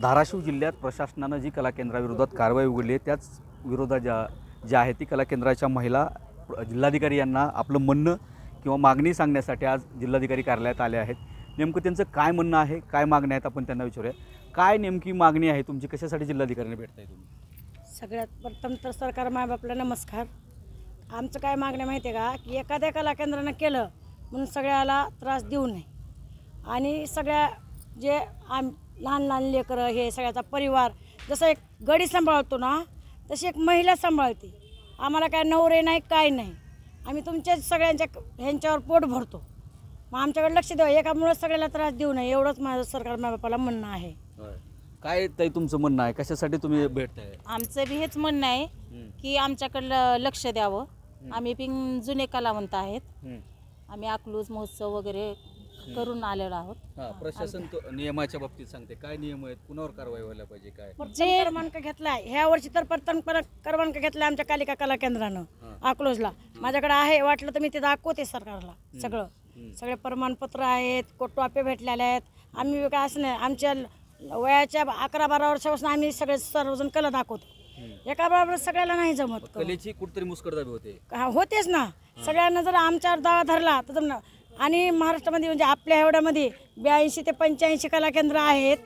धाराशिव जिल्ह्यात प्रशासनानं जी कला केंद्राविरोधात कारवाई उघडली आहे त्याच विरोधात ज्या आहे ती कला केंद्राच्या महिला जिल्हाधिकारी यांना आपलं म्हणणं किंवा मागणी सांगण्यासाठी आज जिल्हाधिकारी कार्यालयात आले आहेत। नेमकं त्यांचं काय म्हणणं आहे, काय मागण्या आहेत आपण त्यांना विचारूया। काय नेमकी मागणी आहे तुमची, कशासाठी जिल्हाधिकाऱ्यांना भेटताय तुम्ही? सगळ्यात प्रथम तर सरकार मायबापला नमस्कार। आमचं काय मागणं माहिती आहे का की एखाद्या कला केंद्रानं केलं म्हणून सगळ्याला त्रास देऊ नये आणि सगळ्या जे लहान लहान लेकरं हे सगळ्याचा परिवार जसं एक गडी सांभाळतो ना तशी एक महिला सांभाळते। आम्हाला काय नवरे नाही काय नाही, आम्ही तुमच्या सगळ्यांच्या ह्यांच्यावर पोट भरतो, मग आमच्याकडे लक्ष द्यावं, एकामुळे सगळ्याला त्रास देऊ नये एवढंच माझं सरकार मायबापाला म्हणणं आहे। काय ताई तुमचं म्हणणं आहे, कशासाठी तुम्ही भेटताय? आमचं बी हेच म्हणणं आहे की आमच्याकडलं लक्ष द्यावं। आम्ही पण जुने कलावंत आहेत, आम्ही अकलूज महोत्सव वगैरे करून आलेलो आहोत। प्रशासन नियमाच्या बाबतीत सांगते काय नियम आहेत, कुणावर कारवाई व्हायला पाहिजे, काय जे क्रमांक घेतलाय ह्या वर्षी तर प्रथम क्रमांक घेतलाय आमच्या कालिका कला केंद्रानं अकलूजला। माझ्याकडे आहे, वाटलं तर मी ते दाखवते सरकारला। सगळे प्रमाणपत्र आहेत, कोटवापे भेटलेले आहेत। आम्ही काय असं नाही, आमच्या वयाच्या 11-12 वर्षापासून आम्ही सगळे सर्वजण कला दाखवतो। एका बरोबर सगळ्याला नाही जमत, कलेची कुठतरी मुस्करदाबी होते होतेच ना। सगळ्यांना जर आमच्यावर दावा धरला तर जमणार। आणि महाराष्ट्रामध्ये म्हणजे आपल्या एवढ्यामध्ये 82 ते 85 कला केंद्र आहेत,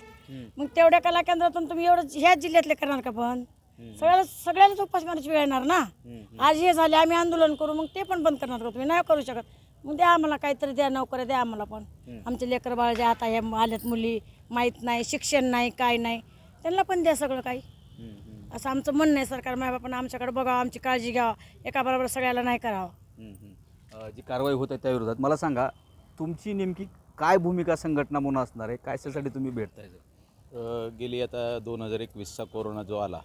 मग तेवढ्या कला केंद्रातून तुम्ही एवढं ह्याच जिल्ह्यातले करणार का? पण सगळ्यालाच उपासमाराची वेळ येणार ना। आज हे झाले आम्ही आंदोलन करू, मग ते पण बंद करणार का? तुम्ही नाही करू शकत, मग द्या आम्हाला काहीतरी, द्या नोकऱ्या द्या आम्हाला पण। आमचे लेकर बाळ जे आता हे आल्यात मुली माहीत नाही, शिक्षण नाही काय नाही, त्यांना पण द्या सगळं काही, असं आमचं म्हणणं आहे। सरकार मायबापानं आमच्याकडे बघावं, आमची काळजी घ्यावं, एका बरोबर सगळ्याला नाही करावं। जी कारवाई होत आहे त्या विरोधात मला सांगा, तुमची नेमकी काय भूमिका संघटना म्हणून असणार आहे, कशासाठी तुम्ही भेटताय? गेली आता 2021चा कोरोना जो आला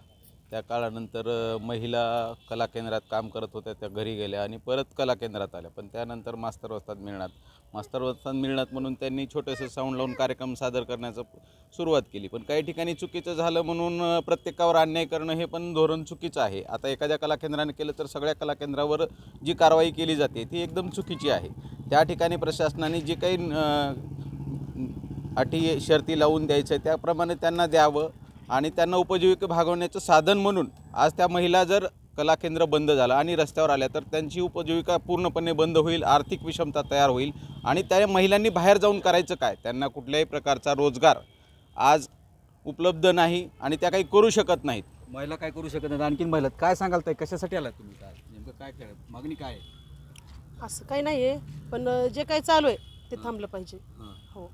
त्या काळानंतर महिला कला केंद्रात काम करत होत्या, त्या घरी गेल्या आणि परत कला केंद्रात आल्या, पण त्यानंतर मास्तर वस्ताद मिळणार म्हणून त्यांनी छोटेसे साऊंड लावून कार्यक्रम सादर करण्याचं सुरुवात केली। पण काही ठिकाणी चुकीचं झालं म्हणून प्रत्येकावर अन्याय करणं हे पण धोरण चुकीचं आहे। आता एखाद्या कला केंद्राने केलं तर सगळ्या कला केंद्रावर जी कारवाई केली जाते ती एकदम चुकीची आहे। त्या ठिकाणी प्रशासनाने जे काही अटी शर्ती लावून द्यायचं आहे त्याप्रमाणे त्यांना द्यावं आणि त्यांना उपजीविका भागवण्याचं साधन म्हणून आज त्या महिला जर कला केंद्र बंद झालं आणि रस्त्यावर आल्या तर त्यांची उपजीविका पूर्णपणे बंद होईल, आर्थिक विषमता तयार होईल आणि त्या महिलांनी बाहेर जाऊन करायचं काय? त्यांना कुठल्याही प्रकारचा रोजगार आज उपलब्ध नाही आणि त्या काही करू शकत नाहीत। महिला काय करू शकत नाहीत, आणखीन महिला काय सांगाल ताई, कशासाठी आलात तुम्ही, काय नेमकं काय करत मागणी काय आहे? असं काही नाही आहे, पण जे काही चालू आहे ते थांबलं पाहिजे। हो,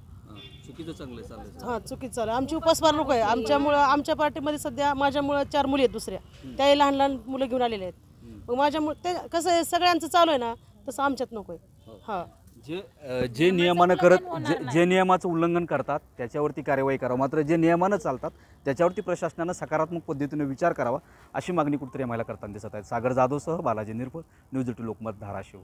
चुकीचं चांगलं चाललं? हां चुकीचं चालू आहे। आमची उपासमार लोक आहे, आमच्यामुळं आमच्या पार्टीमध्ये सध्या माझ्यामुळं 4 मुली आहेत दुसऱ्या, त्याही लहान लहान मुलं घेऊन आलेले आहेत। मग माझ्यामुळे ते कसं आहे, सगळ्यांचं चालू आहे ना, तसं आमच्यात नको आहे। हां, जे नियमानं जे नियमाचं उल्लंघन करतात त्याच्यावरती कारवाई करावं, मात्र जे नियमानं चालतात त्याच्यावरती प्रशासनानं सकारात्मक पद्धतीने विचार करावा, अशी मागणी कुठेतरी आम्हाला करताना दिसत आहे। सागर जाधवसह बालाजी निरपळ, न्यूज 18 लोकमत, धाराशिव।